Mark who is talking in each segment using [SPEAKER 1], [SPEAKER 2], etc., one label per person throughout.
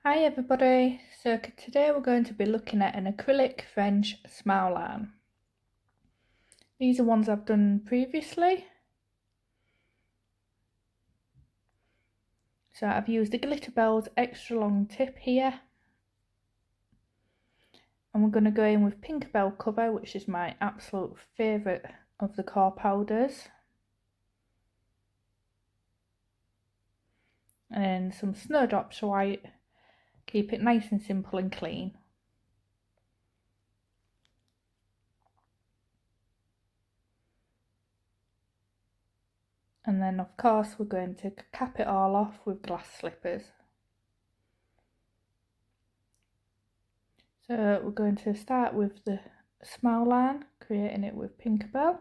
[SPEAKER 1] Hi everybody, so today we're going to be looking at an acrylic French smile line. These are ones I've done previously. So I've used the Glitterbels extra long tip here. And we're going to go in with Pinkabel cover, which is my absolute favourite of the core powders. And some Snowdrops white, keep it nice and simple and clean. And then of course we're going to cap it all off with glass slippers. So we're going to start with the smile line, creating it with Pinkabel.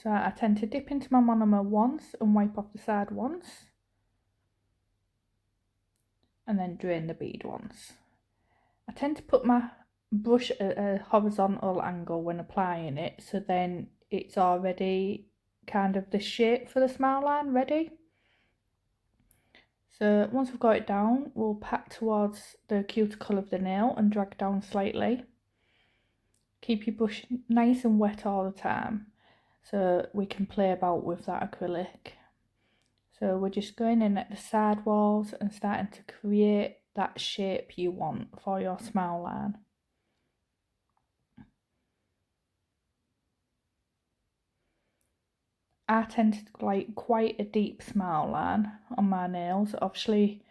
[SPEAKER 1] So I tend to dip into my monomer once and wipe off the side once, and then drain the bead once. I tend to put my brush at a horizontal angle when applying it, so then it's already kind of the shape for the smile line ready. So once we've got it down, we'll pat towards the cuticle of the nail and drag down slightly. Keep your brush nice and wet all the time so we can play about with that acrylic. So we're just going in at the side walls and starting to create that shape you want for your smile line. I tend to like quite a deep smile line on my nails. Obviously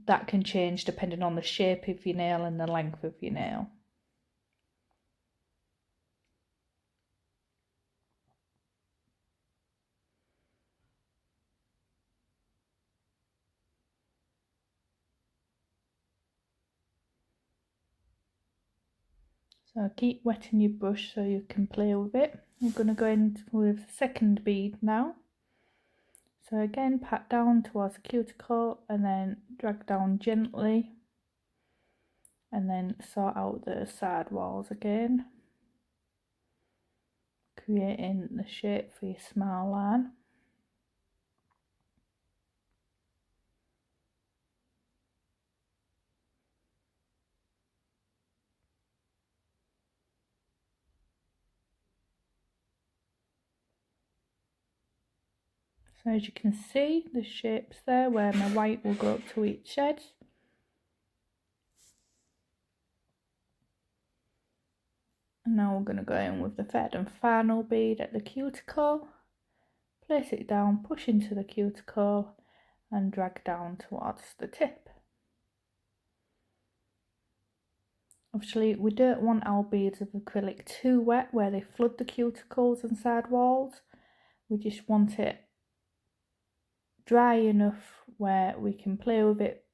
[SPEAKER 1] that can change depending on the shape of your nail and the length of your nail. So keep wetting your brush so you can play with it. I'm going to go in with the second bead now. So again, pat down towards the cuticle and then drag down gently, and then sort out the side walls again, creating the shape for your smile line. So as you can see, the shape's there where my white will go up to each edge. And now we're going to go in with the third and final bead at the cuticle. Place it down, push into the cuticle and drag down towards the tip. Obviously we don't want our beads of acrylic too wet where they flood the cuticles and side walls. We just want it dry enough where we can play with it.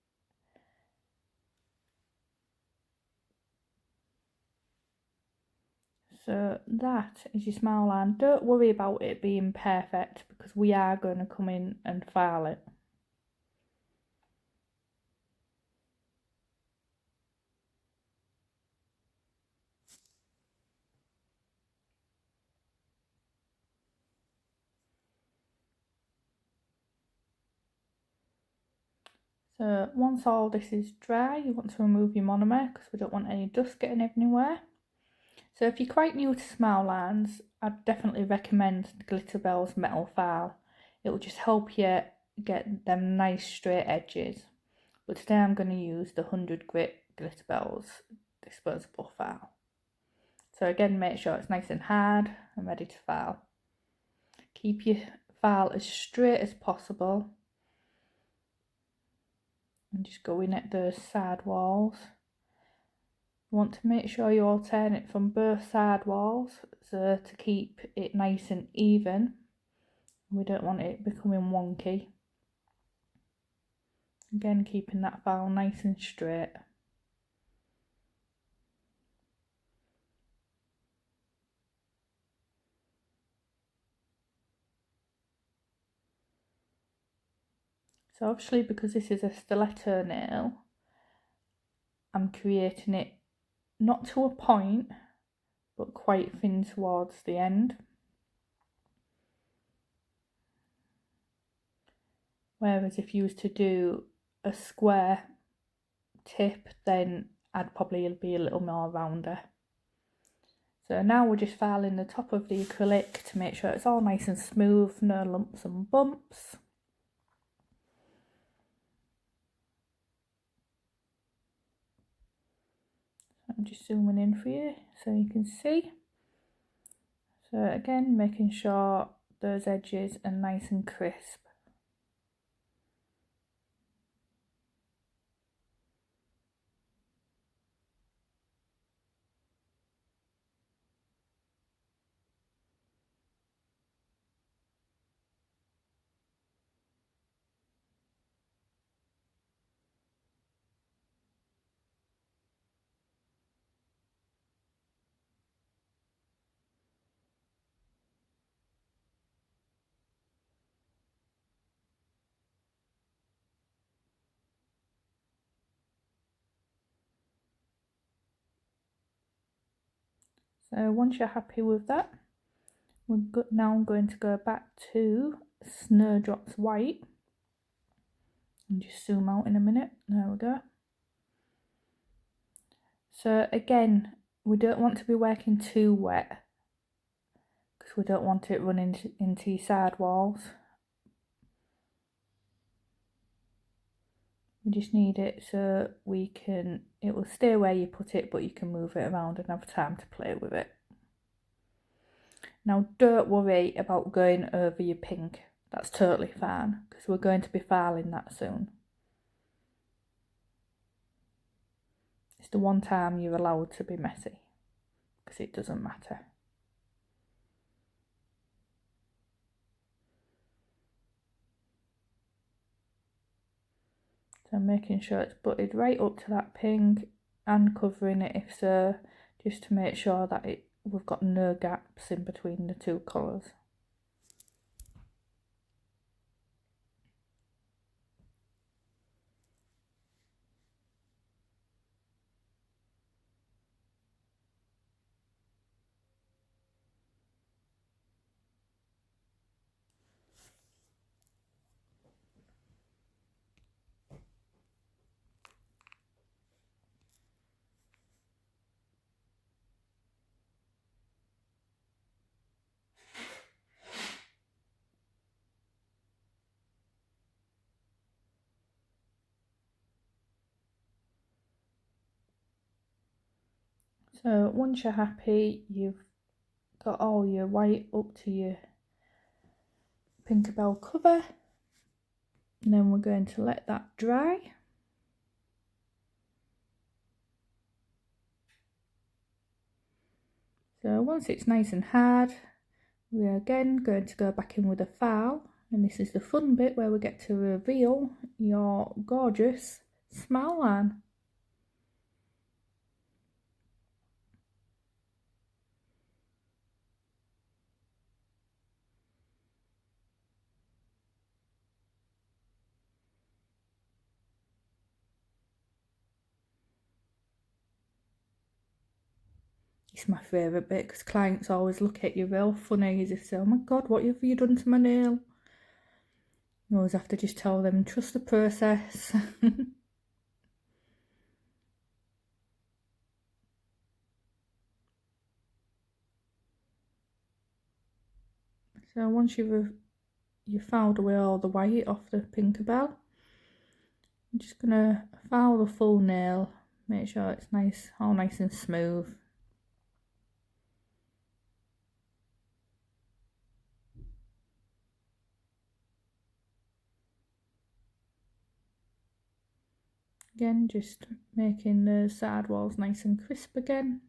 [SPEAKER 1] So that is your smile line. Don't worry about it being perfect because we are going to come in and file it. So once all this is dry, you want to remove your monomer because we don't want any dust getting anywhere. So if you're quite new to smile lines, I'd definitely recommend the Glitterbels metal file. It will just help you get them nice straight edges. But today I'm going to use the 100 grit Glitterbels disposable file. So again, make sure it's nice and hard and ready to file. Keep your file as straight as possible and just go in at those side walls. You want to make sure you alternate from both side walls so to keep it nice and even. We don't want it becoming wonky. Again, keeping that file nice and straight. So obviously because this is a stiletto nail, I'm creating it not to a point, but quite thin towards the end. Whereas if you was to do a square tip, then I'd probably be a little more rounder. So now we're just filing the top of the acrylic to make sure it's all nice and smooth, no lumps and bumps. I'm just zooming in for you so you can see. So again, making sure those edges are nice and crisp. So once you're happy with that, we're now going to go back to Snowdrops White. And just zoom out in a minute. There we go. So again, we don't want to be working too wet because we don't want it running into your side walls. We just need it so it will stay where you put it, but you can move it around and have time to play with it. Now don't worry about going over your pink, that's totally fine because we're going to be filing that soon. It's the one time you're allowed to be messy because it doesn't matter. So making sure it's butted right up to that pink and covering it if so, just to make sure that we've got no gaps in between the two colours. So once you're happy, you've got all your white up to your Pinkabel cover, and then we're going to let that dry. So once it's nice and hard, we're again going to go back in with a file, and this is the fun bit where we get to reveal your gorgeous smile line. It's my favourite bit because clients always look at you real funny. They say, oh my god, what have you done to my nail? You always have to just tell them, trust the process. So once you've filed away all the white off the Pinkabel, I'm just going to file the full nail, make sure it's nice, all nice and smooth. Again, just making the side walls nice and crisp again.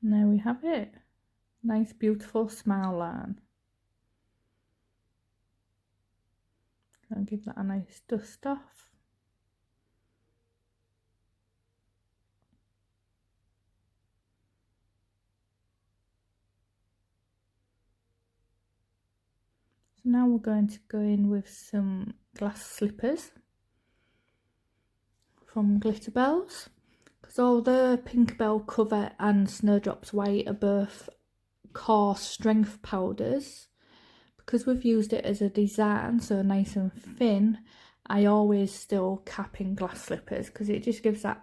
[SPEAKER 1] And there we have it. Nice beautiful smile line. I'll give that a nice dust off. So now we're going to go in with some glass slippers from Glitterbels, because although Pinkabel Cover and Snowdrops White are both core strength powders, because we've used it as a design, so nice and thin, I always still cap in glass slippers because it just gives that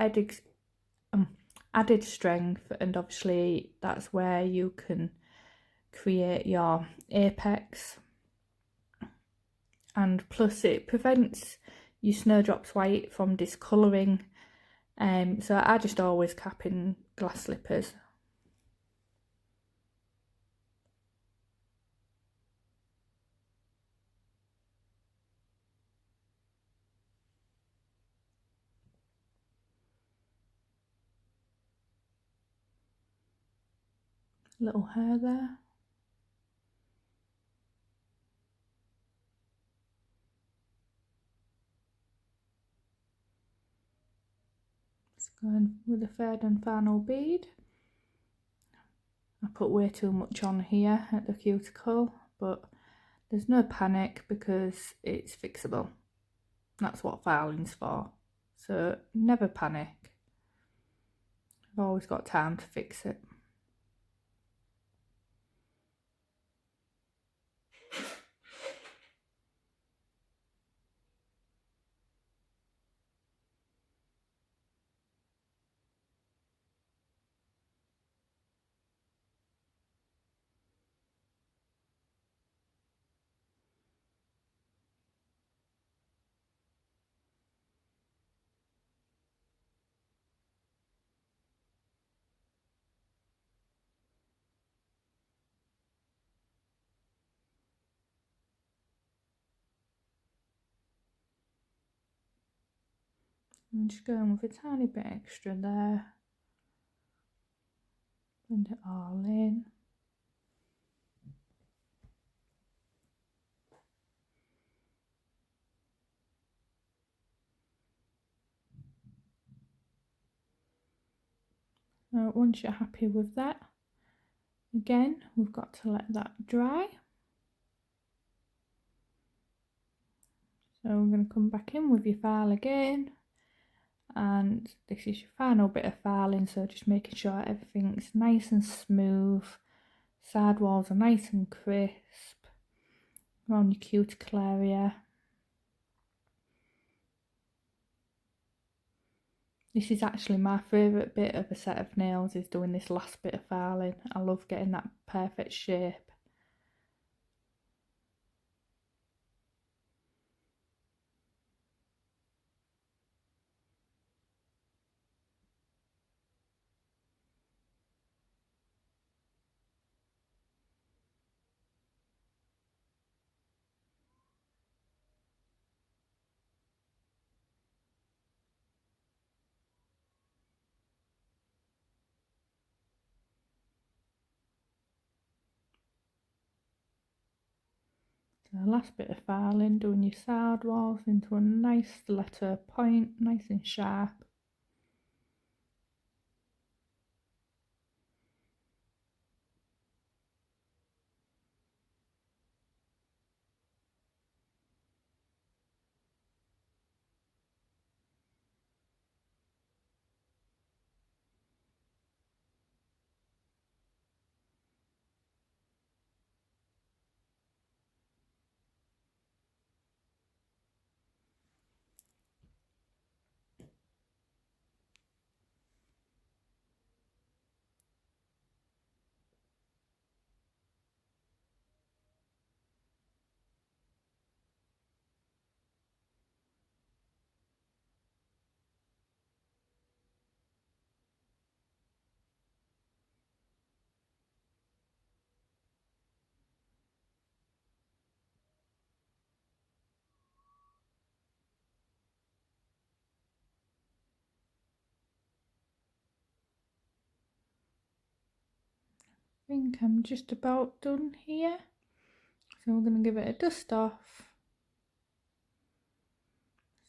[SPEAKER 1] added strength, and obviously that's where you can create your apex, and plus it prevents your Snowdrops White from discolouring, so I just always cap in glass slippers. Little hair there. Let's go in with the third and final bead. I put way too much on here at the cuticle, but there's no panic because it's fixable. That's what filing's for. So never panic. I've always got time to fix it. I'm just going with a tiny bit extra there. Blend it all in. Now, once you're happy with that, again, we've got to let that dry. So we're going to come back in with your file again, and this is your final bit of filing, so just making sure everything's nice and smooth, side walls are nice and crisp around your cuticle area. This is actually my favourite bit of a set of nails, is doing this last bit of filing. I love getting that perfect shape. So last bit of filing, doing your side walls into a nice letter point, nice and sharp. think I'm just about done here. So we're going to give it a dust off.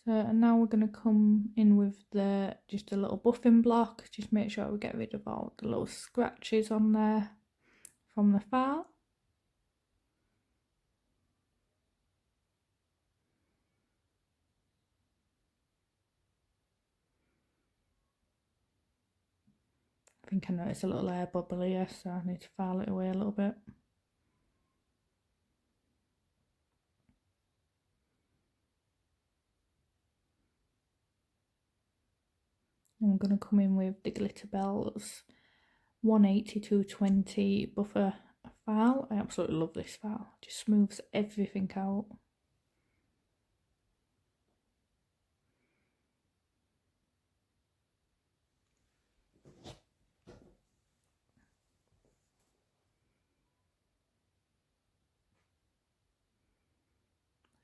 [SPEAKER 1] So and now we're going to come in with just a little buffing block. Just make sure we get rid of all the little scratches on there from the file. I think I noticed a little air bubble here, so I need to file it away a little bit. And I'm going to come in with the Glitterbels 180-220 buffer file. I absolutely love this file. It just smooths everything out.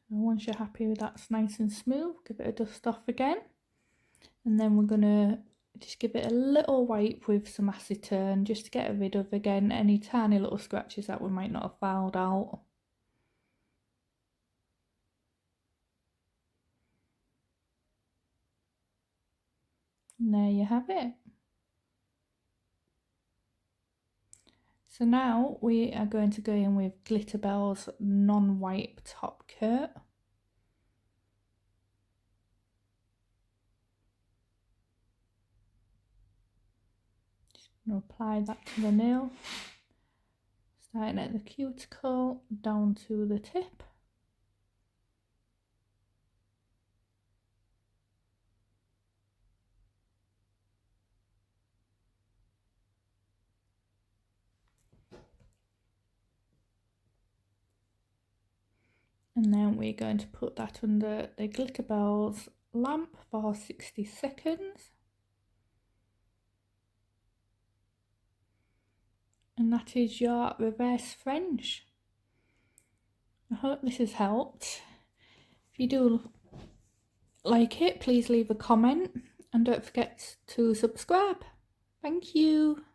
[SPEAKER 1] And once you're happy with that's nice and smooth, give it a dust off again. And then we're going to just give it a little wipe with some acetone just to get rid of, again, any tiny little scratches that we might not have filed out. And there you have it. So now we are going to go in with Glitterbels non-wipe top coat. Just going to apply that to the nail, starting at the cuticle down to the tip. And then we're going to put that under the Glitterbels lamp for 60 seconds. And that is your reverse French. I hope this has helped. If you do like it, please leave a comment and don't forget to subscribe. Thank you.